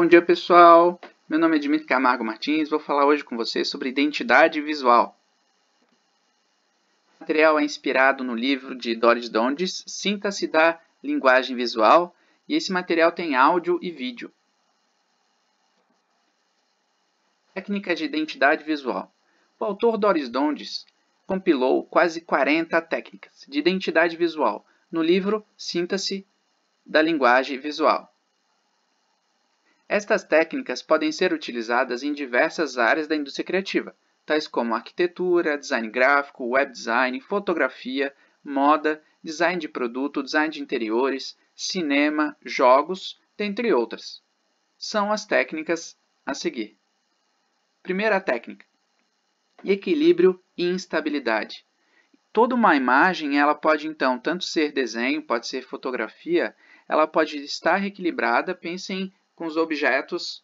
Bom dia, pessoal. Meu nome é Dimitri Camargo Martins. Vou falar hoje com vocês sobre identidade visual. O material é inspirado no livro de Doris Dondice, Síntese da Linguagem Visual, e esse material tem áudio e vídeo. Técnica de identidade visual. O autor Doris Dondice compilou quase 40 técnicas de identidade visual no livro Síntese da Linguagem Visual. Estas técnicas podem ser utilizadas em diversas áreas da indústria criativa, tais como arquitetura, design gráfico, web design, fotografia, moda, design de produto, design de interiores, cinema, jogos, dentre outras. São as técnicas a seguir. Primeira técnica: equilíbrio e instabilidade. Toda uma imagem ela pode então tanto ser desenho, pode ser fotografia, ela pode estar equilibrada. Pensem com os objetos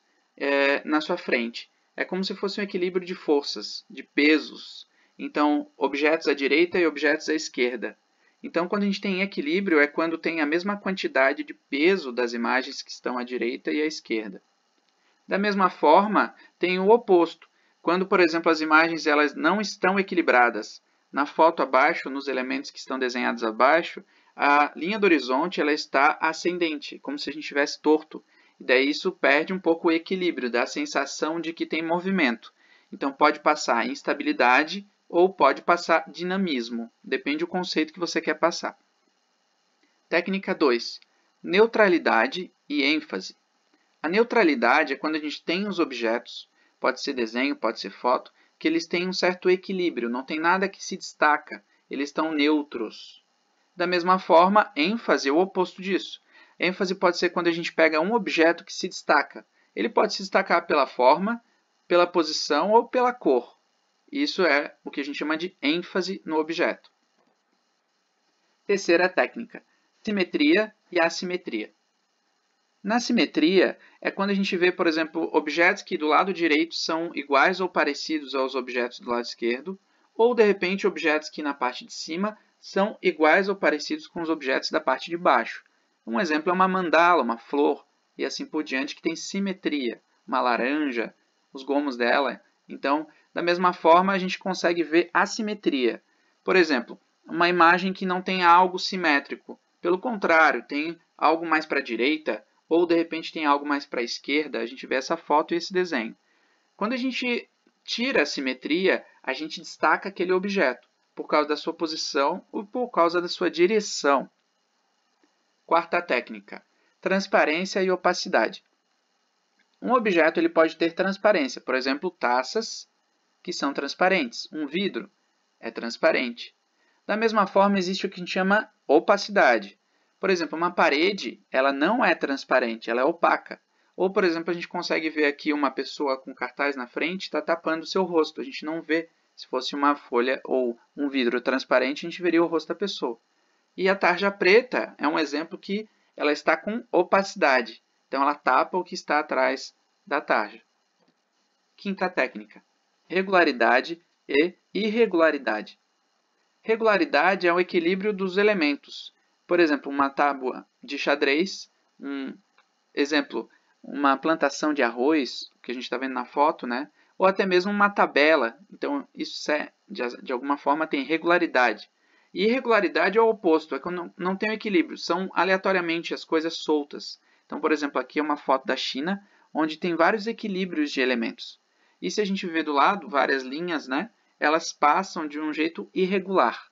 na sua frente. É como se fosse um equilíbrio de forças, de pesos. Então, objetos à direita e objetos à esquerda. Então, quando a gente tem equilíbrio, é quando tem a mesma quantidade de peso das imagens que estão à direita e à esquerda. Da mesma forma, tem o oposto. Quando, por exemplo, as imagens elas não estão equilibradas. Na foto abaixo, nos elementos que estão desenhados abaixo, a linha do horizonte ela está ascendente, como se a gente estivesse torto. E daí isso perde um pouco o equilíbrio, dá a sensação de que tem movimento. Então pode passar instabilidade ou pode passar dinamismo. Depende do conceito que você quer passar. Técnica 2. Neutralidade e ênfase. A neutralidade é quando a gente tem os objetos, pode ser desenho, pode ser foto, que eles têm um certo equilíbrio, não tem nada que se destaca, eles estão neutros. Da mesma forma, ênfase é o oposto disso. ênfase pode ser quando a gente pega um objeto que se destaca. Ele pode se destacar pela forma, pela posição ou pela cor. Isso é o que a gente chama de ênfase no objeto. Terceira técnica: simetria e assimetria. Na simetria, é quando a gente vê, por exemplo, objetos que do lado direito são iguais ou parecidos aos objetos do lado esquerdo, ou, de repente, objetos que na parte de cima são iguais ou parecidos com os objetos da parte de baixo. Um exemplo é uma mandala, uma flor, e assim por diante, que tem simetria. Uma laranja, os gomos dela. Então, da mesma forma, a gente consegue ver assimetria. Por exemplo, uma imagem que não tem algo simétrico. Pelo contrário, tem algo mais para a direita, ou de repente tem algo mais para a esquerda, a gente vê essa foto e esse desenho. Quando a gente tira a simetria, a gente destaca aquele objeto, por causa da sua posição ou por causa da sua direção. Quarta técnica: transparência e opacidade. Um objeto ele pode ter transparência, por exemplo, taças que são transparentes. Um vidro é transparente. Da mesma forma, existe o que a gente chama opacidade. Por exemplo, uma parede, ela não é transparente, ela é opaca. Ou, por exemplo, a gente consegue ver aqui uma pessoa com cartaz na frente, está tapando o seu rosto. A gente não vê. Se fosse uma folha ou um vidro transparente, a gente veria o rosto da pessoa. E a tarja preta é um exemplo que ela está com opacidade. Então, ela tapa o que está atrás da tarja. Quinta técnica: regularidade e irregularidade. Regularidade é o equilíbrio dos elementos. Por exemplo, uma tábua de xadrez, uma plantação de arroz, que a gente está vendo na foto, né? Ou até mesmo uma tabela. Então, isso de alguma forma tem regularidade. E irregularidade é o oposto, é quando não tem o equilíbrio, são aleatoriamente as coisas soltas. Então, por exemplo, aqui é uma foto da China, onde tem vários equilíbrios de elementos. E se a gente vê do lado, várias linhas, né? Elas passam de um jeito irregular.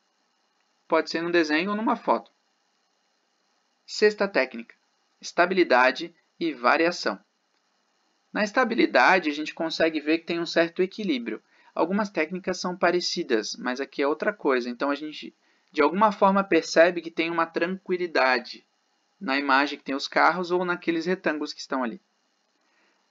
Pode ser num desenho ou numa foto. Sexta técnica: estabilidade e variação. Na estabilidade, a gente consegue ver que tem um certo equilíbrio. Algumas técnicas são parecidas, mas aqui é outra coisa. Então, a gente, de alguma forma, percebe que tem uma tranquilidade na imagem que tem os carros ou naqueles retângulos que estão ali.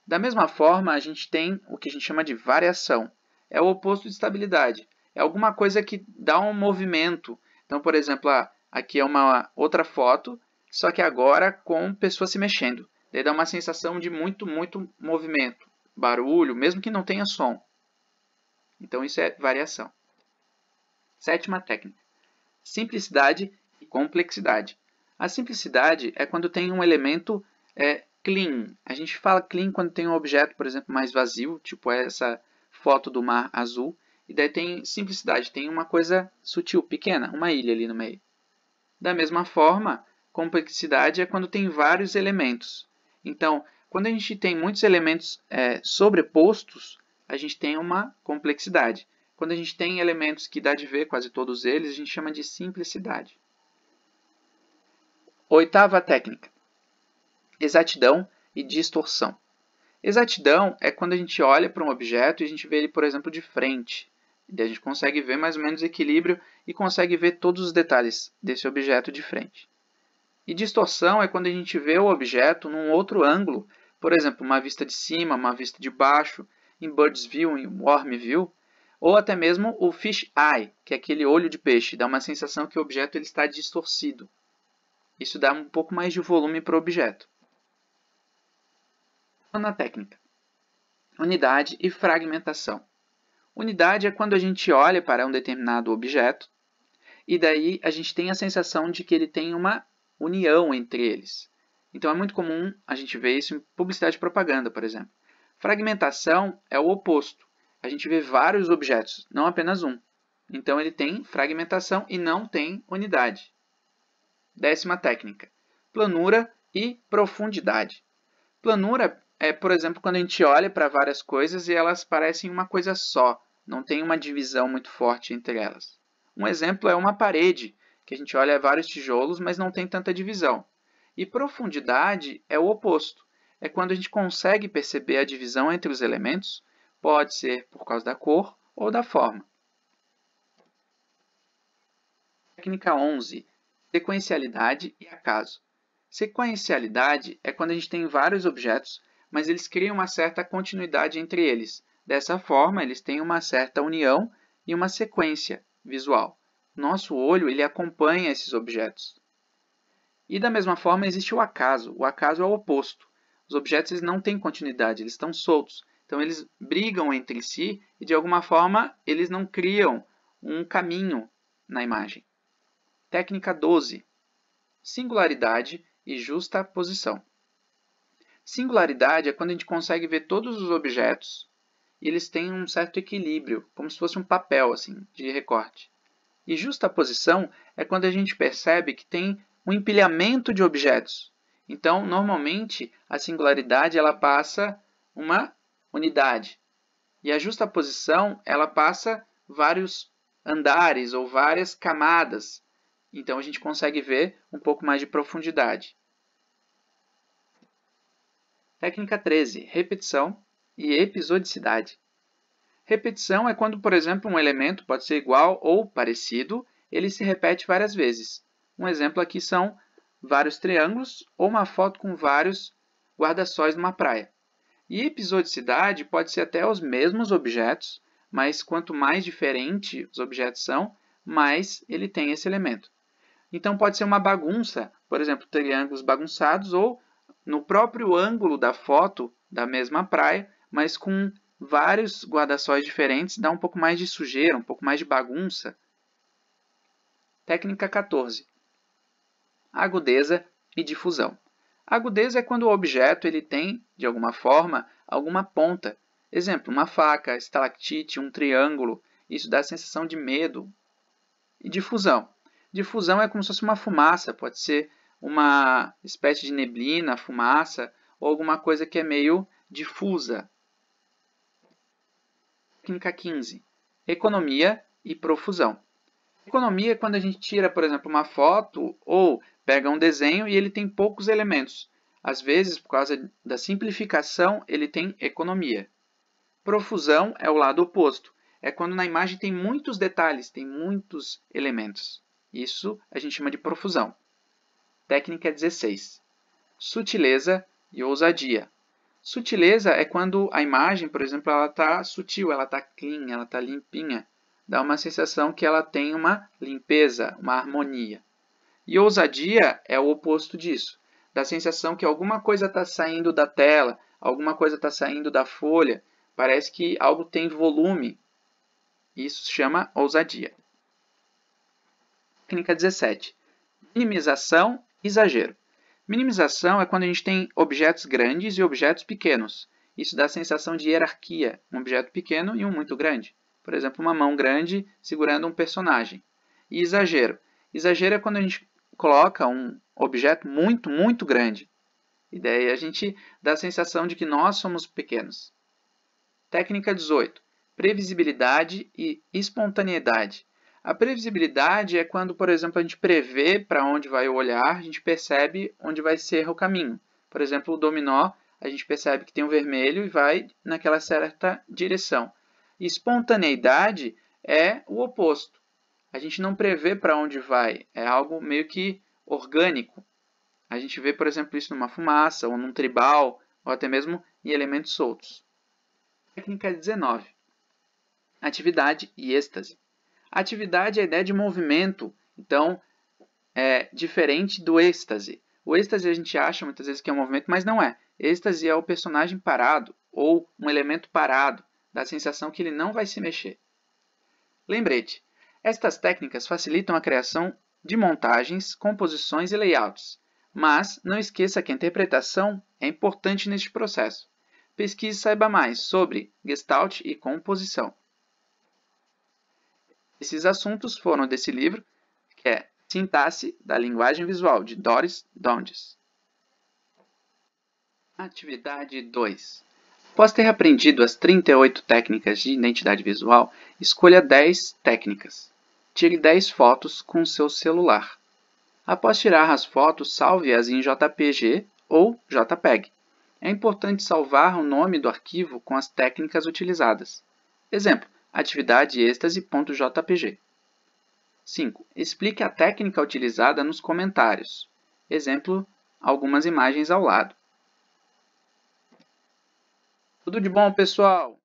Da mesma forma, a gente tem o que a gente chama de variação. É o oposto de estabilidade. É alguma coisa que dá um movimento. Então, por exemplo, aqui é uma outra foto, só que agora com pessoas se mexendo. Daí dá uma sensação de muito movimento, barulho, mesmo que não tenha som. Então, isso é variação. Sétima técnica: simplicidade e complexidade. A simplicidade é quando tem um elemento Clean. A gente fala clean quando tem um objeto, por exemplo, mais vazio, tipo essa foto do mar azul. E daí tem simplicidade, tem uma coisa sutil, pequena, uma ilha ali no meio. Da mesma forma, complexidade é quando tem vários elementos. Então, quando a gente tem muitos elementos sobrepostos, a gente tem uma complexidade. Quando a gente tem elementos que dá de ver quase todos eles, a gente chama de simplicidade. Oitava técnica: exatidão e distorção. Exatidão é quando a gente olha para um objeto e a gente vê ele, por exemplo, de frente. E daí a gente consegue ver mais ou menos o equilíbrio e consegue ver todos os detalhes desse objeto de frente. E distorção é quando a gente vê o objeto num outro ângulo, por exemplo, uma vista de cima, uma vista de baixo, em Bird's View, em Worm View, ou até mesmo o Fish Eye, que é aquele olho de peixe, dá uma sensação que o objeto ele está distorcido. Isso dá um pouco mais de volume para o objeto. Na técnica: unidade e fragmentação. Unidade é quando a gente olha para um determinado objeto e daí a gente tem a sensação de que ele tem uma união entre eles. Então é muito comum a gente ver isso em publicidade e propaganda, por exemplo. Fragmentação é o oposto. A gente vê vários objetos, não apenas um. Então ele tem fragmentação e não tem unidade. 10ª técnica: planura e profundidade. Planura é, por exemplo, quando a gente olha para várias coisas e elas parecem uma coisa só, não tem uma divisão muito forte entre elas. Um exemplo é uma parede, que a gente olha vários tijolos, mas não tem tanta divisão. E profundidade é o oposto. É quando a gente consegue perceber a divisão entre os elementos, pode ser por causa da cor ou da forma. Técnica 11. Sequencialidade e acaso. Sequencialidade é quando a gente tem vários objetos, mas eles criam uma certa continuidade entre eles. Dessa forma, eles têm uma certa união e uma sequência visual. Nosso olho ele acompanha esses objetos. E da mesma forma existe o acaso. O acaso é o oposto. Os objetos eles não têm continuidade, eles estão soltos. Então eles brigam entre si e de alguma forma eles não criam um caminho na imagem. Técnica 12. Singularidade e justaposição. Singularidade é quando a gente consegue ver todos os objetos e eles têm um certo equilíbrio, como se fosse um papel assim, de recorte. E justaposição é quando a gente percebe que tem um empilhamento de objetos. Então, normalmente, a singularidade ela passa uma unidade. E a justaposição ela passa vários andares ou várias camadas. Então, a gente consegue ver um pouco mais de profundidade. Técnica 13. Repetição e episodicidade. Repetição é quando, por exemplo, um elemento pode ser igual ou parecido, ele se repete várias vezes. Um exemplo aqui são vários triângulos ou uma foto com vários guarda-sóis numa praia. E episodicidade pode ser até os mesmos objetos, mas quanto mais diferente os objetos são, mais ele tem esse elemento. Então pode ser uma bagunça, por exemplo, triângulos bagunçados, ou no próprio ângulo da foto da mesma praia, mas com vários guarda-sóis diferentes, dá um pouco mais de sujeira, um pouco mais de bagunça. Técnica 14. Agudeza e difusão. Agudeza é quando o objeto ele tem, de alguma forma, alguma ponta. Exemplo, uma faca, estalactite, um triângulo. Isso dá a sensação de medo. E difusão. Difusão é como se fosse uma fumaça, pode ser uma espécie de neblina, fumaça, ou alguma coisa que é meio difusa. Técnica 15. Economia e profusão. Economia é quando a gente tira, por exemplo, uma foto ou pega um desenho e ele tem poucos elementos. Às vezes, por causa da simplificação, ele tem economia. Profusão é o lado oposto. É quando na imagem tem muitos detalhes, tem muitos elementos. Isso a gente chama de profusão. Técnica 16. Sutileza e ousadia. Sutileza é quando a imagem, por exemplo, ela está sutil, ela está clean, ela está limpinha. Dá uma sensação que ela tem uma limpeza, uma harmonia. E ousadia é o oposto disso. Dá a sensação que alguma coisa está saindo da tela, alguma coisa está saindo da folha. Parece que algo tem volume. Isso se chama ousadia. Técnica 17. Minimização e exagero. Minimização é quando a gente tem objetos grandes e objetos pequenos. Isso dá a sensação de hierarquia, um objeto pequeno e um muito grande. Por exemplo, uma mão grande segurando um personagem. E exagero. Exagero é quando a gente coloca um objeto muito, muito grande. E daí a gente dá a sensação de que nós somos pequenos. Técnica 18. Previsibilidade e espontaneidade. A previsibilidade é quando, por exemplo, a gente prevê para onde vai o olhar, a gente percebe onde vai ser o caminho. Por exemplo, o dominó, a gente percebe que tem um vermelho e vai naquela certa direção. E espontaneidade é o oposto. A gente não prevê para onde vai, é algo meio que orgânico. A gente vê, por exemplo, isso numa fumaça, ou num tribal, ou até mesmo em elementos soltos. Técnica 19. Atividade e êxtase. Atividade é a ideia de movimento, então é diferente do êxtase. O êxtase a gente acha muitas vezes que é um movimento, mas não é. Êxtase é o personagem parado, ou um elemento parado, dá a sensação que ele não vai se mexer. Lembrete, estas técnicas facilitam a criação de montagens, composições e layouts, mas não esqueça que a interpretação é importante neste processo. Pesquise e saiba mais sobre Gestalt e composição. Esses assuntos foram desse livro, que é Sintaxe da Linguagem Visual, de Doris Donges. Atividade 2. Após ter aprendido as 38 técnicas de identidade visual, escolha 10 técnicas. Tire 10 fotos com seu celular. Após tirar as fotos, salve-as em JPG ou JPEG. É importante salvar o nome do arquivo com as técnicas utilizadas. Exemplo, atividade êxtase.jpg. 5. Explique a técnica utilizada nos comentários. Exemplo, algumas imagens ao lado. Tudo de bom, pessoal!